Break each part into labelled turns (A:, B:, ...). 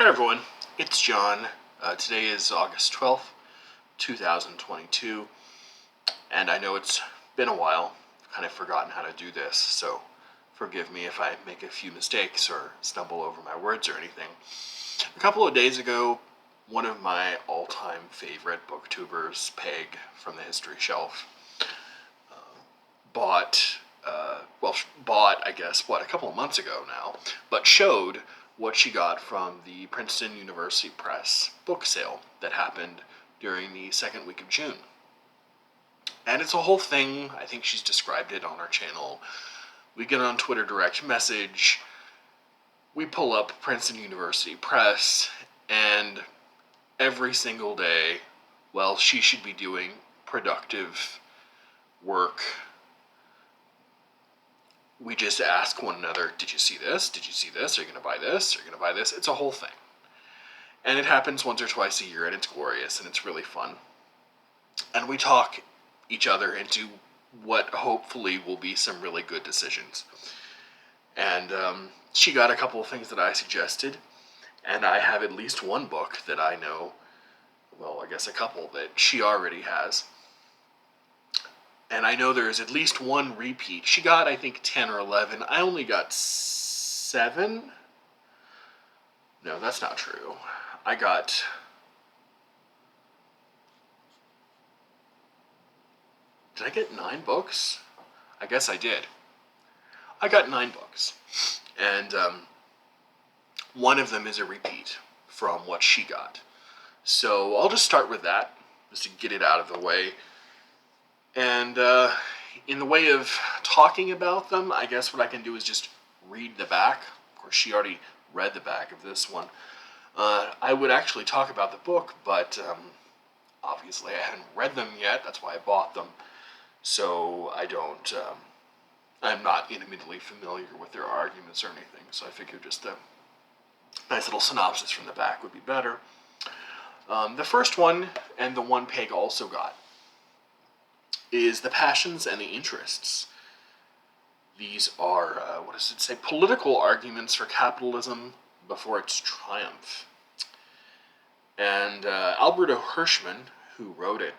A: Hi everyone, it's John. Today is August 12th, 2022, and I know it's been a while. I've kind of forgotten how to do this, so forgive me if I make a few mistakes or stumble over my words or anything. A couple of days ago, one of my all-time favorite booktubers, Peg from the History Shelf, bought, I guess, a couple of months ago now, but showed what she got from the Princeton University Press book sale that happened during the second week of June. And it's a whole thing. I think she's described it on our channel. We get on Twitter direct message, we pull up Princeton University Press, and every single day, well, she should be doing productive work. We just ask one another, did you see this? Did you see this? Are you going to buy this? Are you going to buy this? It's a whole thing. And it happens once or twice a year, and it's glorious, and it's really fun. And we talk each other into what hopefully will be some really good decisions. And she got a couple of things that I suggested, and I have at least one book that I know, well, I guess a couple that she already has. And I know there's at least one repeat. She got, I think, 10 or 11. I only got 7. No, that's not true. I got... Did I get 9 books? I guess I did. I got 9 books. And one of them is a repeat from what she got. So I'll just start with that, just to get it out of the way. And in the way of talking about them, I guess what I can do is just read the back. Of course, she already read the back of this one. I would actually talk about the book, but obviously I hadn't read them yet. That's why I bought them. So I'm not intimately familiar with their arguments or anything. So I figured just a nice little synopsis from the back would be better. The first one, and the one Peg also got, is The Passions and the Interests. These are, what does it say? Political arguments for capitalism before its triumph. And Alberto Hirschman, who wrote it,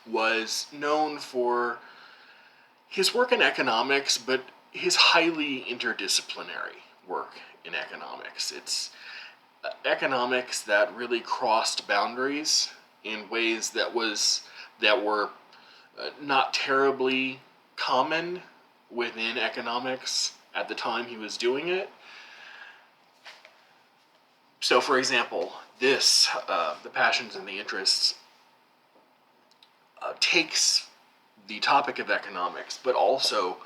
A: was known for his work in economics, but his highly interdisciplinary work in economics. It's economics that really crossed boundaries in ways that were not terribly common within economics at the time he was doing it. So, for example, this, The Passions and the Interests, takes the topic of economics, but also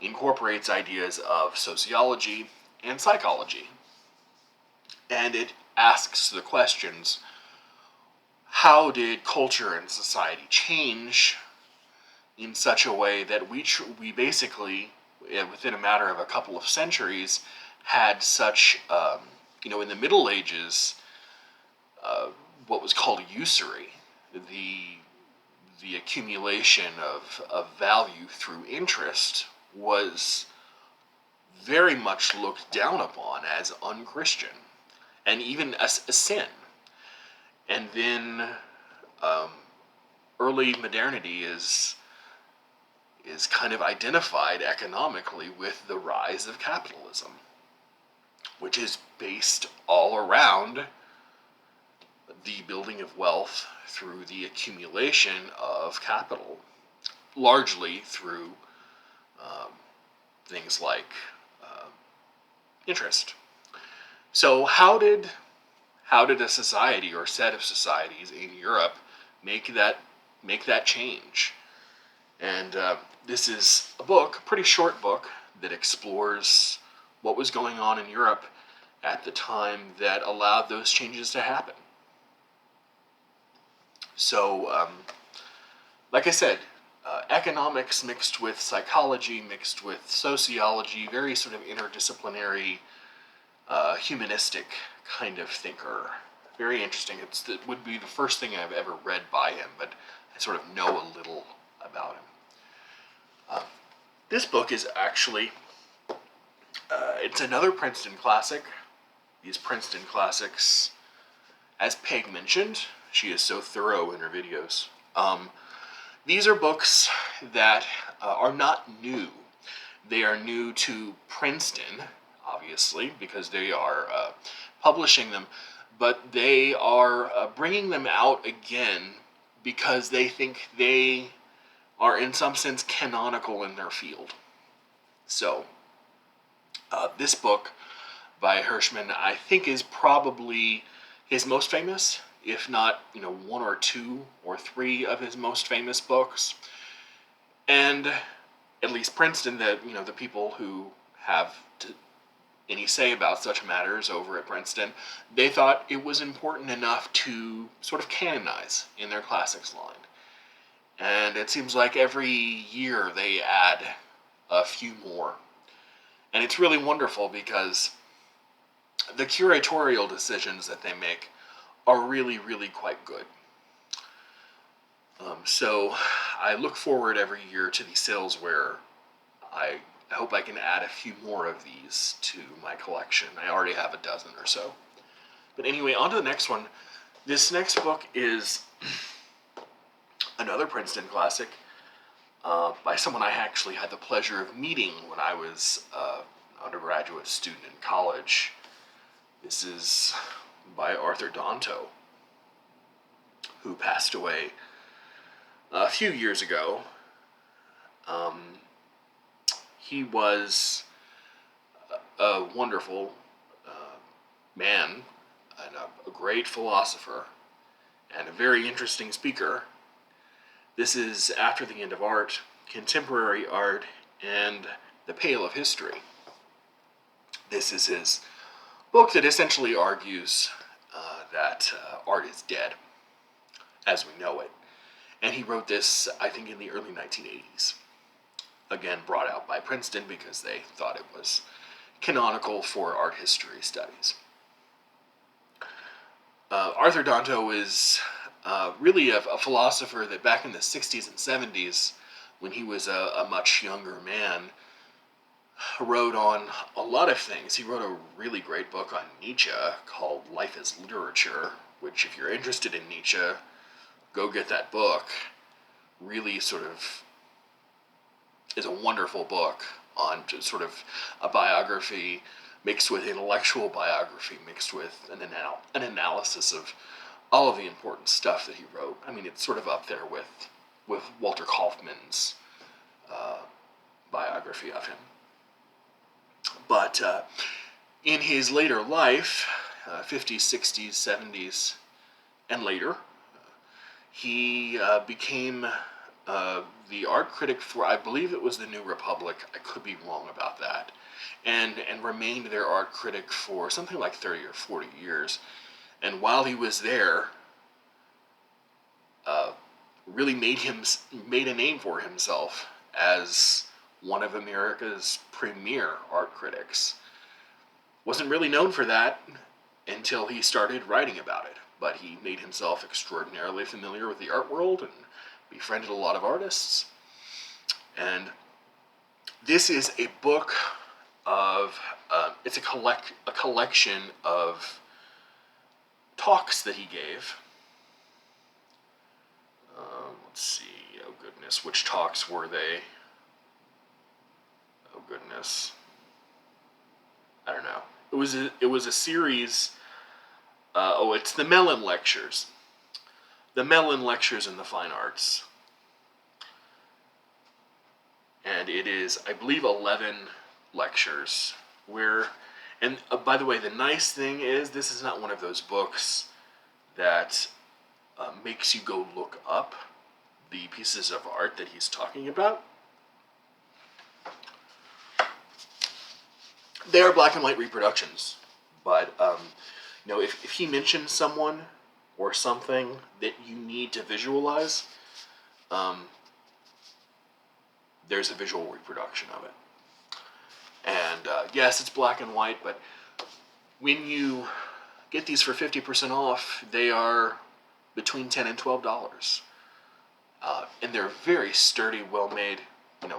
A: incorporates ideas of sociology and psychology. And it asks the questions, how did culture and society change in such a way that we basically, within a matter of a couple of centuries, had such, in the Middle Ages, what was called usury, the accumulation of value through interest, was very much looked down upon as unchristian, and even a sin. And then early modernity is kind of identified economically with the rise of capitalism, which is based all around the building of wealth through the accumulation of capital, largely through things like interest. So how did a society or set of societies in Europe make that change? And this is a pretty short book, that explores what was going on in Europe at the time that allowed those changes to happen. So, like I said, economics mixed with psychology, mixed with sociology, very sort of interdisciplinary, humanistic kind of thinker. Very interesting. It would be the first thing I've ever read by him, but I sort of know a little about him. This book is actually, it's another Princeton classic. these Princeton Classics. As Peg mentioned, she is so thorough in her videos. These are books that are not new. They are new to Princeton, obviously, because they are publishing them, but they are bringing them out again because they think they are in some sense canonical in their field. So, this book by Hirschman, I think, is probably his most famous, if not, one or two or three of his most famous books. And at least Princeton, the people who have any say about such matters over at Princeton, they thought it was important enough to sort of canonize in their classics line. And it seems like every year they add a few more. And it's really wonderful because the curatorial decisions that they make are really, really quite good. So I look forward every year to these sales where I hope I can add a few more of these to my collection. I already have a dozen or so. But anyway, on to the next one. This next book is another Princeton classic by someone I actually had the pleasure of meeting when I was an undergraduate student in college. This is by Arthur Danto, who passed away a few years ago. He was a wonderful man and a great philosopher and a very interesting speaker. This is After the End of Art, Contemporary Art, and the Pale of History. This is his book that essentially argues that art is dead as we know it. And he wrote this, I think, in the early 1980s. Again, brought out by Princeton because they thought it was canonical for art history studies. Arthur Danto is really a philosopher that back in the 60s and 70s, when he was a much younger man, wrote on a lot of things. He wrote a really great book on Nietzsche called Life as Literature, which, if you're interested in Nietzsche, go get that book. Really sort of is a wonderful book on just sort of a biography mixed with intellectual biography, mixed with an analysis of all of the important stuff that he wrote. I mean, it's sort of up there with Walter Kaufmann's biography of him. But in his later life, 50s, 60s, 70s, and later, he became the art critic for, I believe it was the New Republic. I could be wrong about that. And remained their art critic for something like 30 or 40 years. And while he was there, really made a name for himself as one of America's premier art critics. Wasn't really known for that until he started writing about it, but he made himself extraordinarily familiar with the art world and befriended a lot of artists. And this is a book of, it's a collection of talks that he gave. Let's see, oh goodness, which talks were they? Oh goodness, I don't know. It was a series. It's the Melon Lectures. The Melon Lectures in the Fine Arts. And it is, I believe, 11 lectures where, and by the way, the nice thing is this is not one of those books that makes you go look up the pieces of art that he's talking about. They are black and white reproductions, but if he mentions someone or something that you need to visualize, there's a visual reproduction of it. And yes, it's black and white, but when you get these for 50% off, they are between $10 and $12. And they're very sturdy, well-made,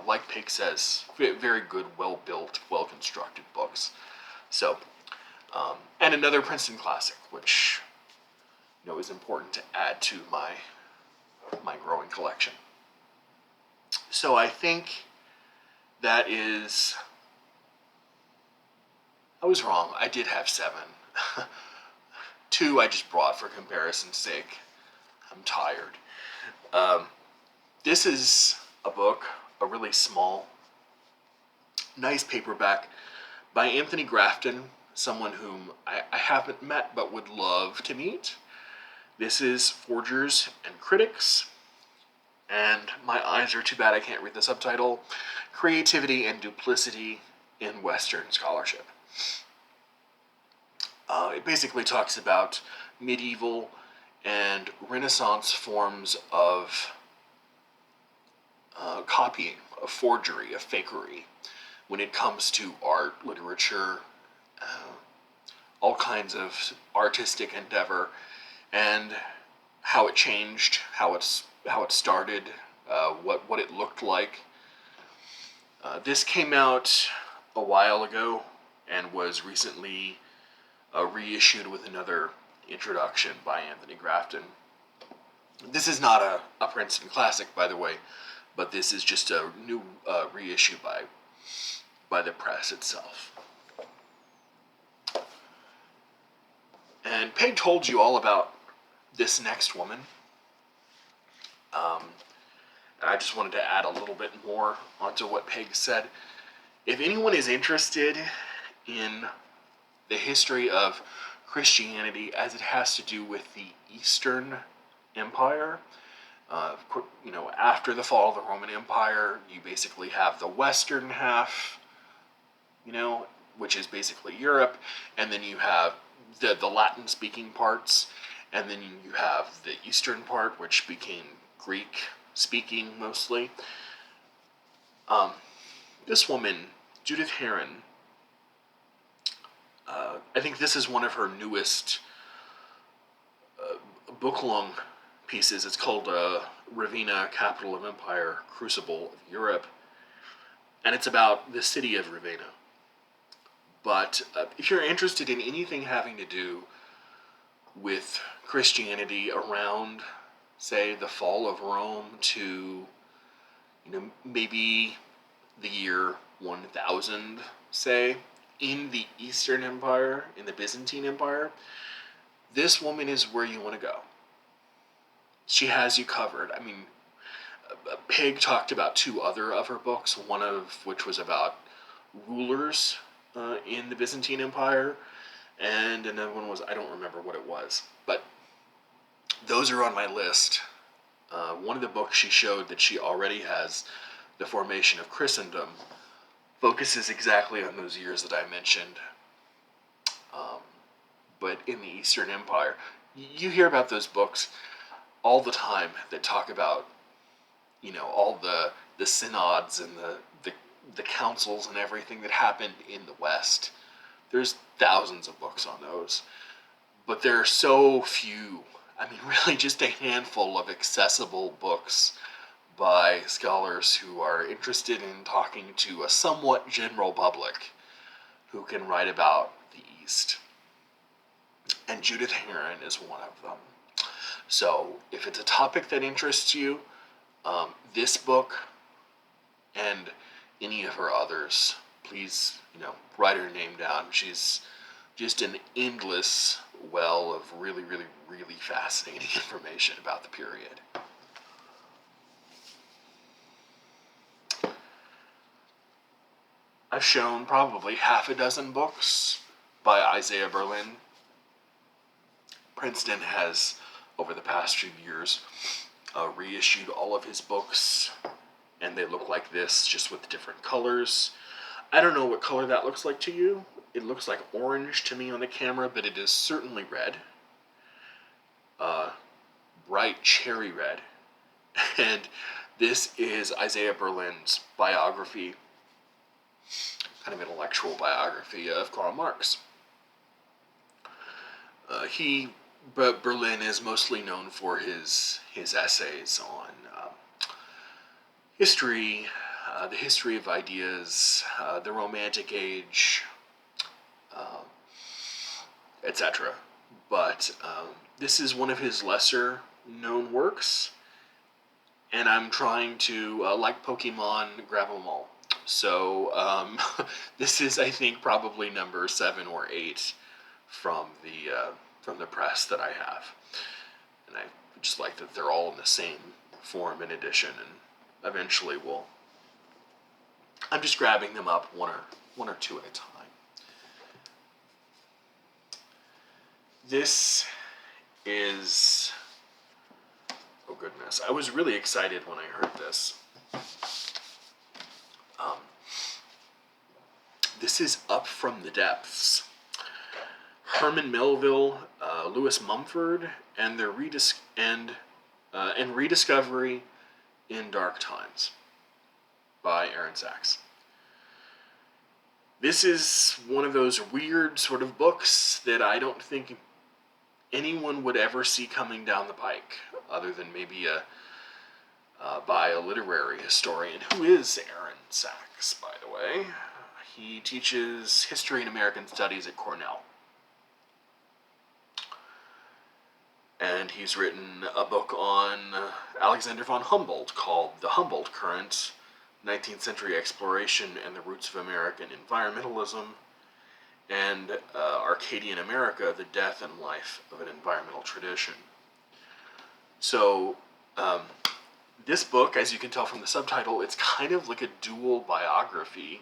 A: like Pig says, very good, well-built, well-constructed books. So, And another Princeton Classic, which is important to add to my growing collection. So I think that is. I was wrong. I did have 7. 2 I just brought for comparison's sake. I'm tired. This is a book, a really small, nice paperback by Anthony Grafton, someone whom I haven't met but would love to meet. This is Forgers and Critics, and my eyes are too bad I can't read the subtitle, Creativity and Duplicity in Western Scholarship. It basically talks about medieval and Renaissance forms of copying, of forgery, of fakery, when it comes to art, literature, all kinds of artistic endeavor, and how it changed, how it started, what it looked like. This came out a while ago and was recently reissued with another introduction by Anthony Grafton. This is not a Princeton Classic, by the way, but this is just a new reissue by the press itself. And Peg told you all about this next woman. I just wanted to add a little bit more onto what Peg said. If anyone is interested in the history of Christianity as it has to do with the Eastern Empire, after the fall of the Roman Empire, you basically have the Western half, which is basically Europe, and then you have the Latin-speaking parts, and then you have the Eastern part, which became Greek-speaking mostly. This woman, Judith Herman, I think this is one of her newest book-long pieces. It's called Ravenna, Capital of Empire, Crucible of Europe, and it's about the city of Ravenna. But if you're interested in anything having to do with Christianity around, say, the fall of Rome to, maybe the year 1000, say, in the Eastern Empire, in the Byzantine Empire, this woman is where you want to go. She has you covered. I mean, Peg talked about 2 other of her books, one of which was about rulers in the Byzantine Empire, and another one was, I don't remember what it was, but those are on my list. One of the books she showed that she already has, The Formation of Christendom, focuses exactly on those years that I mentioned, but in the Eastern Empire. You hear about those books all the time that talk about, all the synods and the councils and everything that happened in the West. There's thousands of books on those, but there are so few. I mean, really just a handful of accessible books by scholars who are interested in talking to a somewhat general public who can write about the East. And Judith Herman is one of them. So if it's a topic that interests you, this book and any of her others, please, write her name down. She's just an endless well of really, really, really fascinating information about the period. I've shown probably half a dozen books by Isaiah Berlin. Princeton has, over the past few years, reissued all of his books, and they look like this, just with different colors. I don't know what color that looks like to you. It looks like orange to me on the camera, but it is certainly red. Bright cherry red. And this is Isaiah Berlin's biography, kind of intellectual biography of Karl Marx. Berlin is mostly known for his essays on history, the history of ideas, the Romantic Age, etc. But this is one of his lesser known works, and I'm trying to, like Pokemon, grab them all. So this is, I think, probably number 7 or 8 from the press that I have, and I just like that they're all in the same form and edition, and eventually I'm just grabbing them up one or two at a time. This is, oh goodness, I was really excited when I heard this. This is Up from the Depths. Herman Melville, Lewis Mumford, and their rediscovery in dark times by Aaron Sachs. This is one of those weird sort of books that I don't think anyone would ever see coming down the pike, other than maybe by a literary historian. Who is Aaron Sachs, by the way? He teaches history and American studies at Cornell. And he's written a book on Alexander von Humboldt called The Humboldt Current, 19th Century Exploration and the Roots of American Environmentalism, and Arcadian America, The Death and Life of an Environmental Tradition. So, this book, as you can tell from the subtitle, it's kind of like a dual biography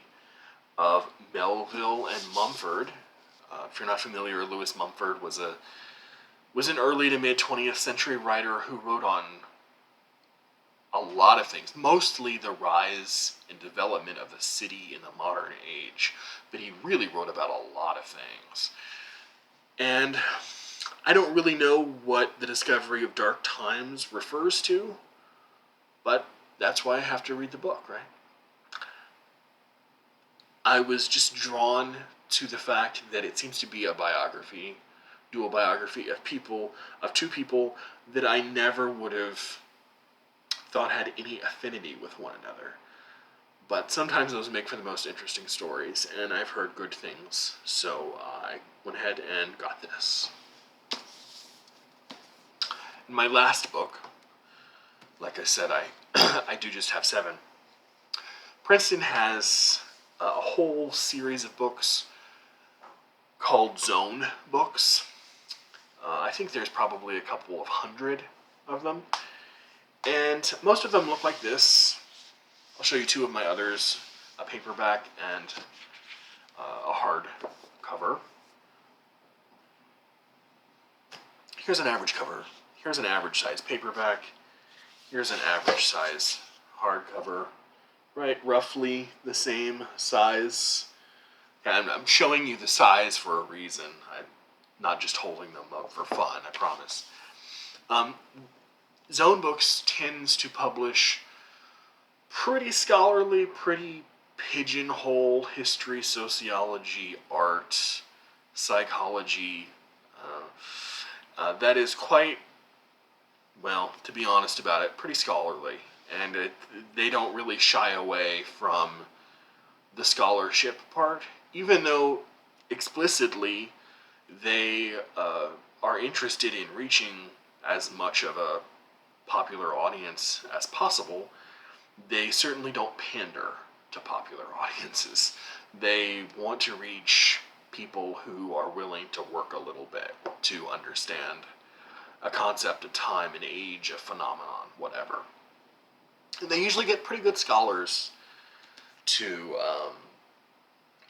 A: of Melville and Mumford. If you're not familiar, Lewis Mumford was an early to mid 20th century writer who wrote on a lot of things, mostly the rise and development of the city in the modern age, but he really wrote about a lot of things. And I don't really know what the discovery of dark times refers to, but that's why I have to read the book, right? I was just drawn to the fact that it seems to be a biography, dual biography of two people that I never would have thought had any affinity with one another. But sometimes those make for the most interesting stories, and I've heard good things, so I went ahead and got this. In my last book, like I said, I do just have 7. Princeton has a whole series of books called Zone books. I think there's probably a couple of 100 of them. And most of them look like this. I'll show you 2 of my others, a paperback and a hard cover. Here's an average cover. Here's an average size paperback. Here's an average size hardcover. Right, roughly the same size. And I'm showing you the size for a reason. I'm not just holding them up for fun, I promise. Zone Books tends to publish pretty scholarly, pretty pigeonhole history, sociology, art, psychology. That is quite, well, to be honest about it, pretty scholarly. And they don't really shy away from the scholarship part, even though explicitly they are interested in reaching as much of a popular audience as possible. They certainly don't pander to popular audiences. They want to reach people who are willing to work a little bit to understand a concept, a time, an age, a phenomenon, whatever. And they usually get pretty good scholars to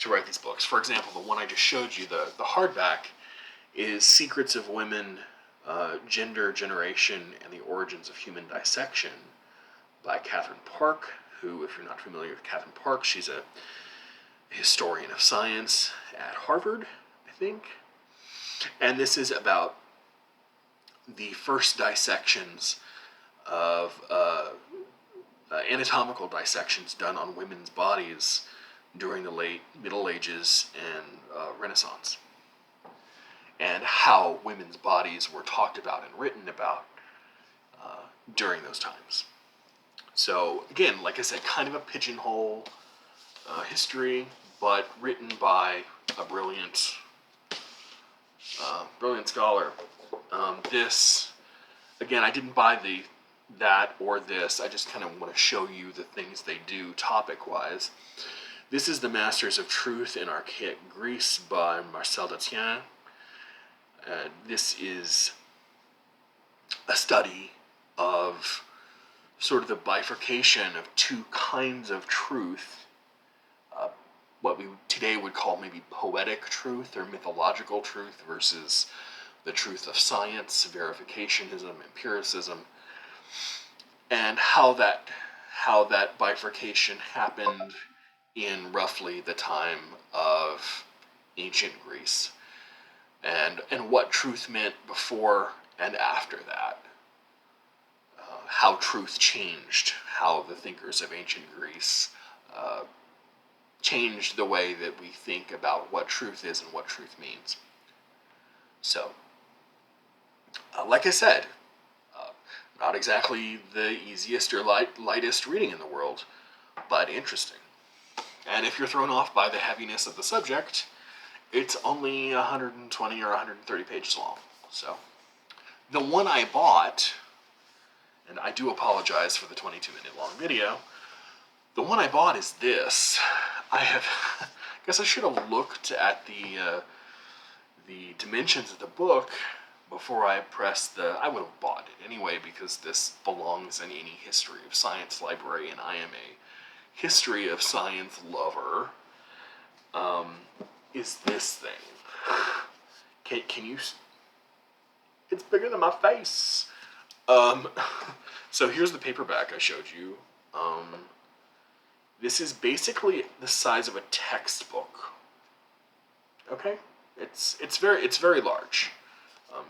A: write these books. For example, the one I just showed you, the hardback, is Secrets of Women, Gender, Generation, and the Origins of Human Dissection by Catherine Park, who, if you're not familiar with Catherine Park, she's a historian of science at Harvard, I think. And this is about the first dissections of anatomical dissections done on women's bodies during the late Middle Ages and Renaissance, and how women's bodies were talked about and written about during those times. So again, like I said, kind of a pigeonhole history, but written by a brilliant brilliant scholar. This, again, I didn't buy that or this. I just kind of want to show you the things they do topic-wise. This is The Masters of Truth in Archaic Greece by Marcel Detienne. This is a study of sort of the bifurcation of two kinds of truth, what we today would call maybe poetic truth or mythological truth versus the truth of science, verificationism, empiricism, and how that bifurcation happened in roughly the time of ancient Greece, and what truth meant before and after that. How truth changed, how the thinkers of ancient Greece changed the way that we think about what truth is and what truth means. So, like I said, not exactly the easiest or lightest reading in the world, but interesting. And if you're thrown off by the heaviness of the subject, it's only 120 or 130 pages long. So, the one I bought, and I do apologize for the 22-minute long video, the one I bought is this. I guess I should have looked at the dimensions of the book before I pressed I would have bought it anyway, because this belongs in any history of science library, and I am a history of science lover. Is this thing. Can you... It's bigger than my face. So here's the paperback I showed you. This is basically the size of a textbook. Okay? It's very large.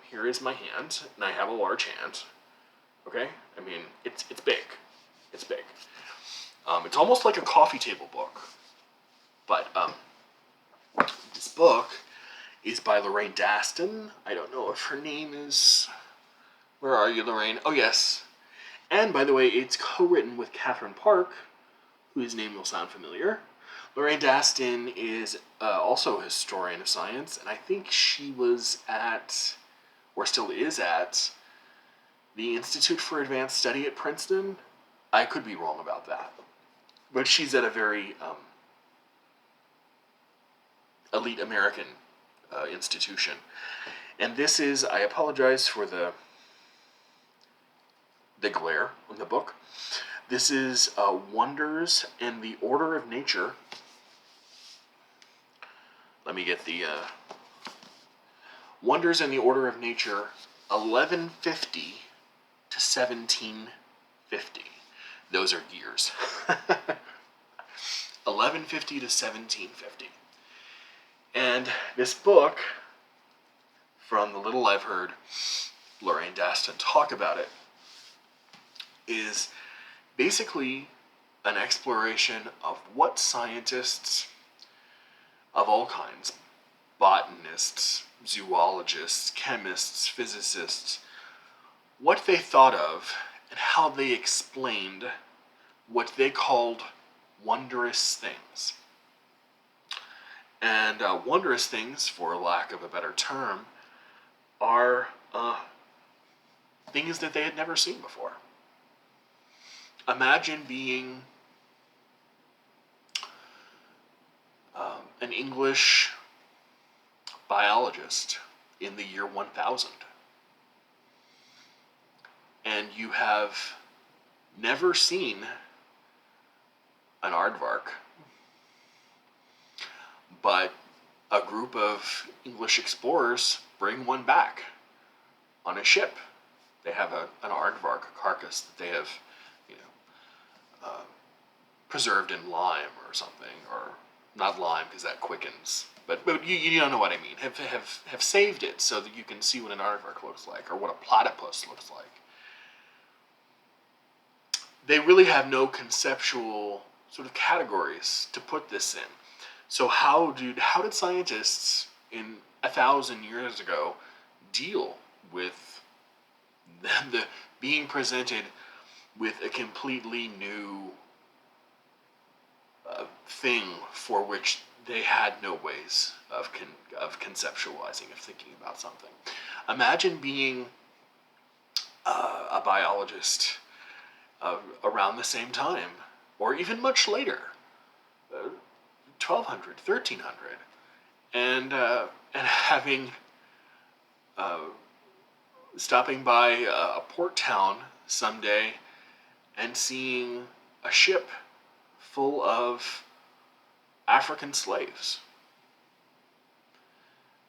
A: Here is my hand, and I have a large hand. Okay? I mean, it's big. It's big. It's almost like a coffee table book. But this book is by Lorraine Daston. I don't know if her name is... Where are you, Lorraine? Oh, yes. And, by the way, it's co-written with Catherine Park, whose name will sound familiar. Lorraine Daston is also a historian of science, and I think she was at, or still is at, the Institute for Advanced Study at Princeton. I could be wrong about that. But she's at a very elite American institution. And this is, I apologize for the glare on the book. This is Wonders in the Order of Nature. Let me get the Wonders in the Order of Nature, 1150 to 1750. Those are years. 1150 to 1750. And this book, from the little I've heard Lorraine Daston talk about it, is basically an exploration of what scientists of all kinds, botanists, zoologists, chemists, physicists, what they thought of and how they explained what they called wondrous things. And wondrous things, for lack of a better term, are things that they had never seen before. Imagine being an English biologist in the year 1000, and you have never seen an aardvark, but a group of English explorers bring one back on a ship. They have an aardvark carcass that they have, preserved in lime or something, or not lime because that quickens, but you don't know what I mean. Have saved it so that you can see what an aardvark looks like, or what a platypus looks like. They really have no conceptual sort of categories to put this in. So how did scientists in 1,000 years ago deal with the being presented with a completely new thing for which they had no ways of conceptualizing, of thinking about something. Imagine being a biologist around the same time, or even much later, 1200, 1300, and having stopping by a port town someday and seeing a ship full of African slaves.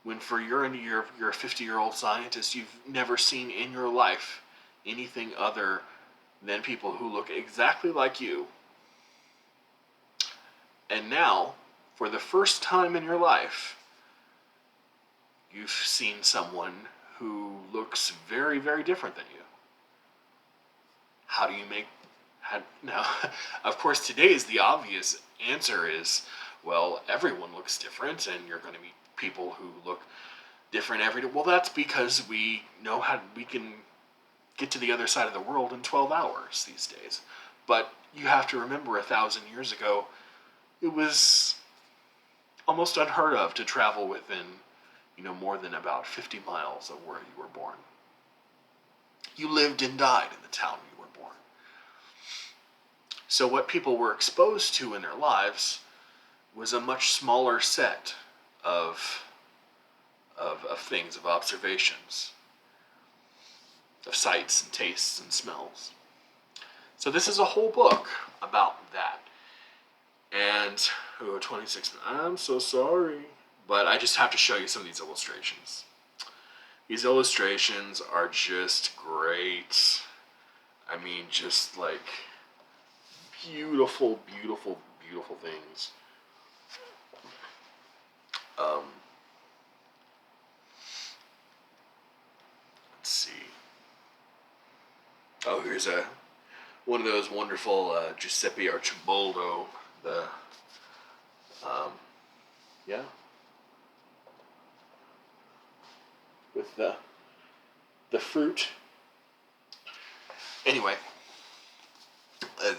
A: When for you're a 50-year-old scientist, you've never seen in your life anything other than people who look exactly like you. And now, for the first time in your life, you've seen someone who looks very, very different than you. How do you make... Now, of course, the obvious answer is, well, everyone looks different, and you're going to meet people who look different every day. Well, that's because we know how we can get to the other side of the world in 12 hours these days. But you have to remember, 1,000 years ago, it was almost unheard of to travel within, more than about 50 miles of where you were born. You lived and died in the town you were born. So what people were exposed to in their lives was a much smaller set of things, of observations, of sights and tastes and smells. So this is a whole book about that. And, 26 minutes. I'm so sorry. But I just have to show you some of these illustrations. These illustrations are just great. I mean, just like beautiful, beautiful, beautiful things. Let's see. Oh, here's one of those wonderful Giuseppe Arcimboldo. Yeah. With the fruit. Anyway,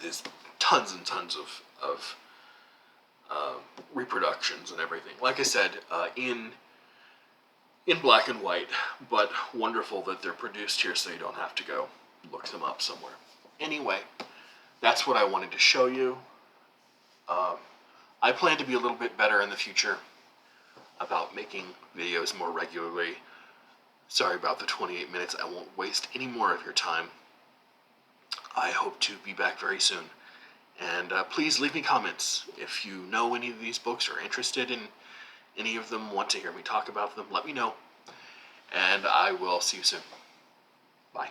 A: there's tons and tons of reproductions and everything. Like I said, in black and white, but wonderful that they're produced here so you don't have to go look them up somewhere. Anyway, that's what I wanted to show you. I plan to be a little bit better in the future about making videos more regularly. Sorry about the 28 minutes. I won't waste any more of your time. I hope to be back very soon. And please leave me comments. If you know any of these books or are interested in any of them, want to hear me talk about them, let me know. And I will see you soon. Bye.